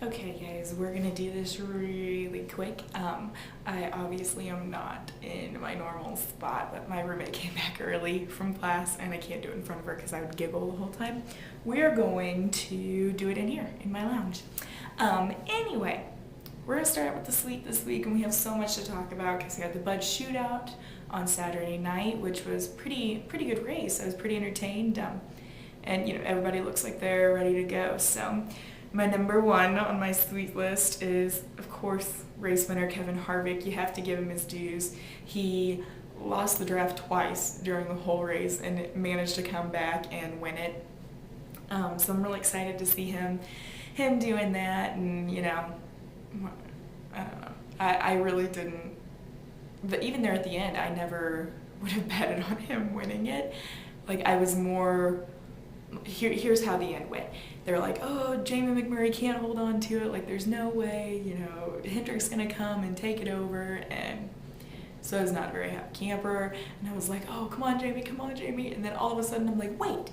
Okay guys, we're gonna do this really quick. I obviously am not in my normal spot, but my roommate came back early from class and I can't do it in front of her because I would giggle the whole time. We are going to do it in here, in my lounge. Anyway, we're gonna start out with the suite this week, and we have so much to talk about because we had the Bud Shootout on Saturday night, which was pretty good race. I was pretty entertained, and everybody looks like they're ready to go. So my number one on my sweet list is, of course, race winner Kevin Harvick. You have to give him his dues. He lost the draft twice during the whole race and managed to come back and win it. So I'm really excited to see him doing that, and I don't know. I really didn't, but even there at the end, I never would have betted on him winning it. Like, I was more, here's how the end went. They're like, oh, Jamie McMurray can't hold on to it, like there's no way, Hendrick's gonna come and take it over, and so I was not a very happy camper, and I was like, oh, come on Jamie, and then all of a sudden I'm like, wait,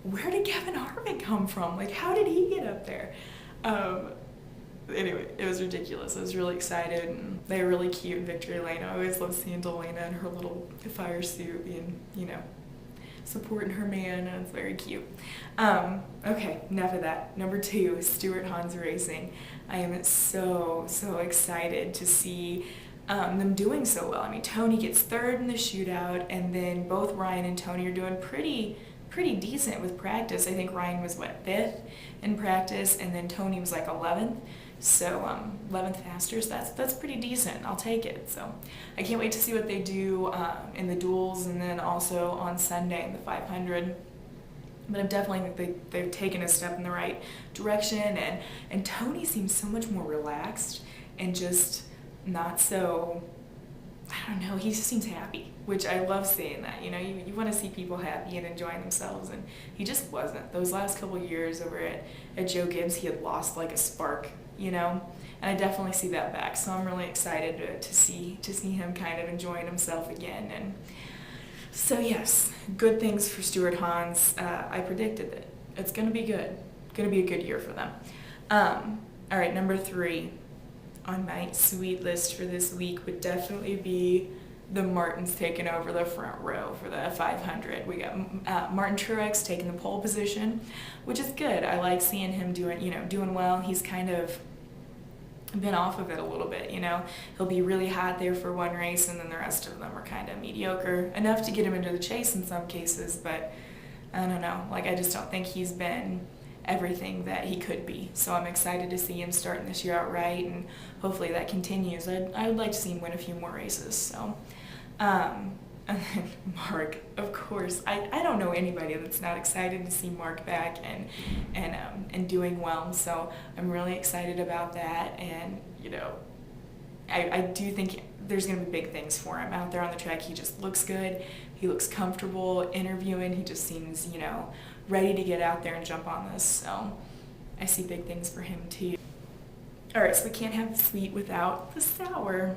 where did Kevin Harvick come from? Like, how did he get up there? Anyway, it was ridiculous. I was really excited, and they were really cute in victory lane. I always love seeing Delana in her little fire suit being, supporting her man, and it's very cute. Okay, enough of that. Number two, Stewart-Haas Racing. I am so excited to see them doing so well. I mean, Tony gets third in the shootout, and then both Ryan and Tony are doing pretty decent with practice. I think Ryan was, fifth in practice, and then Tony was like 11th. So 11th faster, so that's pretty decent. I'll take it. So I can't wait to see what they do in the duels, and then also on Sunday in the 500. But I definitely think they've taken a step in the right direction, and Tony seems so much more relaxed and just not so, I don't know, he just seems happy, which I love seeing that. You want to see people happy and enjoying themselves, and he just wasn't. Those last couple years over at Joe Gibbs, he had lost like a spark, and I definitely see that back. So I'm really excited to see him kind of enjoying himself again. And so yes, good things for Stewart-Haas. I predicted that it's going to be good. Going to be a good year for them. All right, number three on my sweet list for this week would definitely be the Martins taking over the front row for the 500. We got Martin Truex taking the pole position, which is good. I like seeing him doing well. He's kind of been off of it a little bit, He'll be really hot there for one race, and then the rest of them are kind of mediocre, enough to get him into the chase in some cases, but I don't know. Like, I just don't think he's been everything that he could be. So I'm excited to see him starting this year out right, and hopefully that continues. I would like to see him win a few more races. So, and then Mark, of course. I don't know anybody that's not excited to see Mark back and doing well. So I'm really excited about that, and I do think there's going to be big things for him out there on the track. He just looks good. He looks comfortable interviewing. He just seems, ready to get out there and jump on this. So I see big things for him too. All right, so we can't have the sweet without the sour.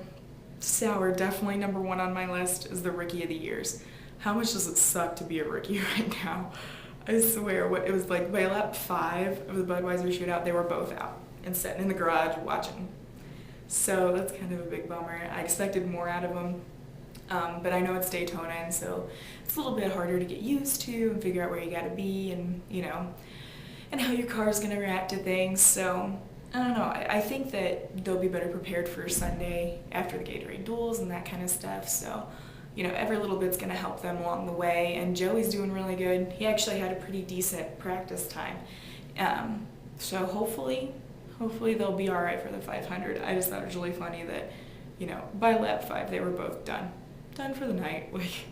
Sour, definitely number one on my list, is the Rookie of the Years. How much does it suck to be a rookie right now? I swear, it was like by lap 5 of the Budweiser Shootout, they were both out and sitting in the garage watching. So that's kind of a big bummer. I expected more out of them, but I know it's Daytona, and so it's a little bit harder to get used to and figure out where you gotta be, and and how your car is gonna react to things. So I don't know. I think that they'll be better prepared for Sunday after the Gatorade duels and that kind of stuff. So every little bit's gonna help them along the way. And Joey's doing really good. He actually had a pretty decent practice time. So hopefully they'll be all right for the 500. I just thought it was really funny that, by lap 5 they were both done for the night. Like,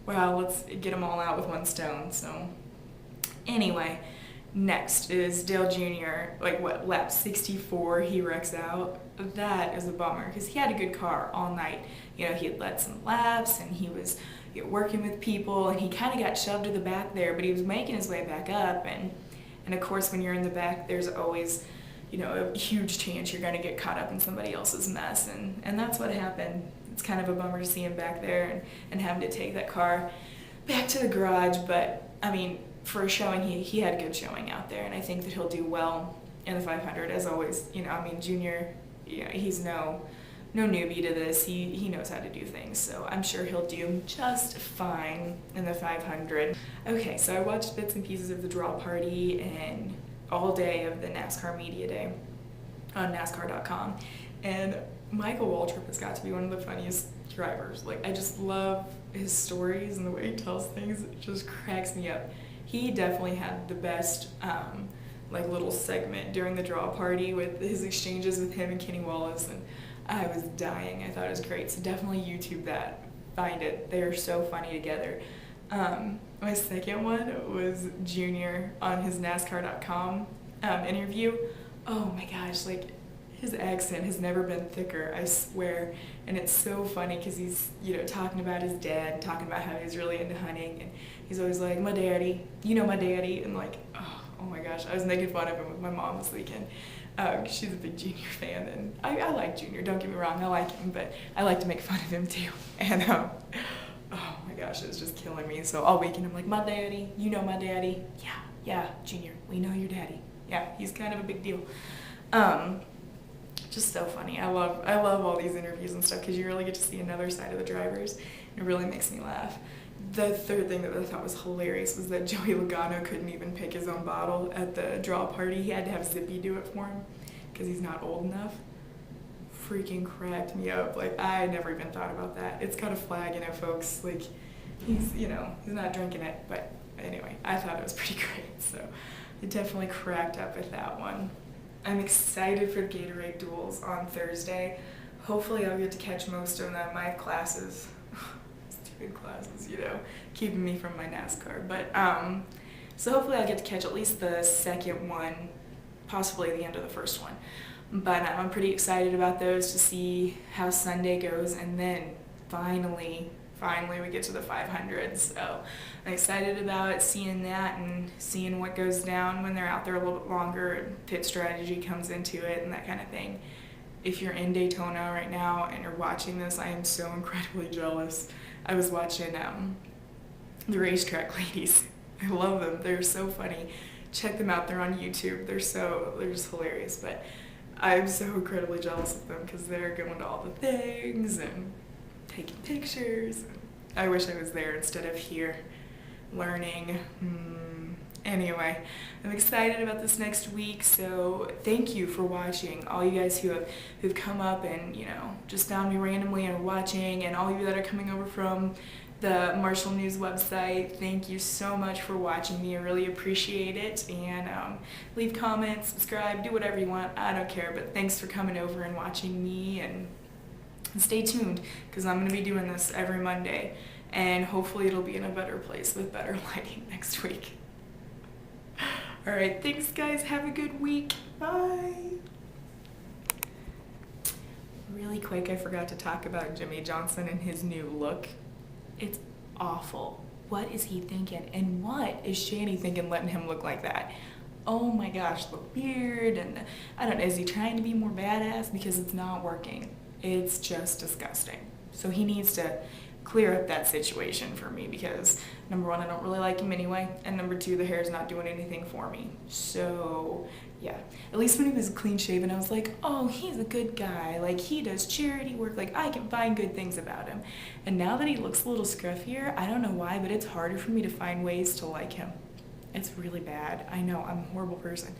wow, let's get them all out with one stone. So anyway, next is Dale Jr. Lap 64 he wrecks out. That is a bummer because he had a good car all night. He had led some laps, and he was working with people, and he kind of got shoved to the back there, but he was making his way back up, and of course when you're in the back, there's always a huge chance you're going to get caught up in somebody else's mess, and that's what happened. It's kind of a bummer to see him back there and having to take that car back to the garage, but I mean, for a showing, he had a good showing out there, and I think that he'll do well in the 500, as always. You know, I mean, Junior, yeah, he's no newbie to this. He knows how to do things, so I'm sure he'll do just fine in the 500. Okay, so I watched bits and pieces of the draw party and all day of the NASCAR media day on NASCAR.com, and Michael Waltrip has got to be one of the funniest drivers. Like, I just love his stories and the way he tells things. It just cracks me up. He definitely had the best like little segment during the draw party with his exchanges with him and Kenny Wallace, and I was dying. I thought it was great. So definitely YouTube that. Find it. They are so funny together. My second one was Junior on his NASCAR.com interview. Oh my gosh, like, his accent has never been thicker, I swear. And it's so funny because he's, you know, talking about his dad, talking about how he's really into hunting, and he's always like, my daddy, you know my daddy, and like, oh my gosh, I was making fun of him with my mom this weekend. She's a big Junior fan, and I like Junior, don't get me wrong, I like him, but I like to make fun of him too. And oh my gosh, it was just killing me. So all weekend I'm like, my daddy, you know my daddy. Yeah, Junior, we know your daddy. Yeah, he's kind of a big deal. Just so funny. I love all these interviews and stuff because you really get to see another side of the drivers. It really makes me laugh. The third thing that I thought was hilarious was that Joey Logano couldn't even pick his own bottle at the draw party. He had to have Zippy do it for him because he's not old enough. Freaking cracked me up. Like, I never even thought about that. It's got a flag in it, folks. Like, he's not drinking it. But anyway, I thought it was pretty great. So it definitely cracked up with that one. I'm excited for Gatorade duels on Thursday. Hopefully I'll get to catch most of them. I have classes, stupid classes, you know, keeping me from my NASCAR. But so hopefully I'll get to catch at least the second one, possibly the end of the first one. But I'm pretty excited about those to see how Sunday goes, and then finally we get to the 500. So I'm excited about seeing that and seeing what goes down when they're out there a little bit longer and pit strategy comes into it and that kind of thing. If you're in Daytona right now and you're watching this, I am so incredibly jealous. I was watching the racetrack ladies. I love them. They're so funny. Check them out. They're on YouTube. They're just hilarious. But I'm so incredibly jealous of them because they're going to all the things and taking pictures. I wish I was there instead of here learning. Anyway, I'm excited about this next week, so thank you for watching. All you guys who've come up and, you know, just found me randomly and are watching, and all you that are coming over from the Marshall News website, thank you so much for watching me. I really appreciate it. And leave comments, subscribe, do whatever you want. I don't care, but thanks for coming over and watching me, and stay tuned because I'm going to be doing this every Monday, and hopefully it'll be in a better place with better lighting next week. Alright, thanks guys, have a good week, bye! Really quick, I forgot to talk about Jimmie Johnson and his new look. It's awful. What is he thinking? And what is Shani thinking letting him look like that? Oh my gosh, the beard, and I don't know, is he trying to be more badass? Because it's not working. It's just disgusting. So he needs to clear up that situation for me because, number one, I don't really like him anyway, and number two, the hair's not doing anything for me. So, yeah. At least when he was clean shaven, I was like, oh, he's a good guy. Like, he does charity work. Like, I can find good things about him. And now that he looks a little scruffier, I don't know why, but it's harder for me to find ways to like him. It's really bad. I know, I'm a horrible person.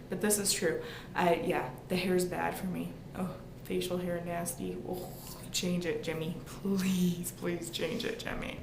But this is true. Yeah, the hair's bad for me. Oh. Facial hair nasty. Oh, change it, Jimmie. Please change it, Jimmie.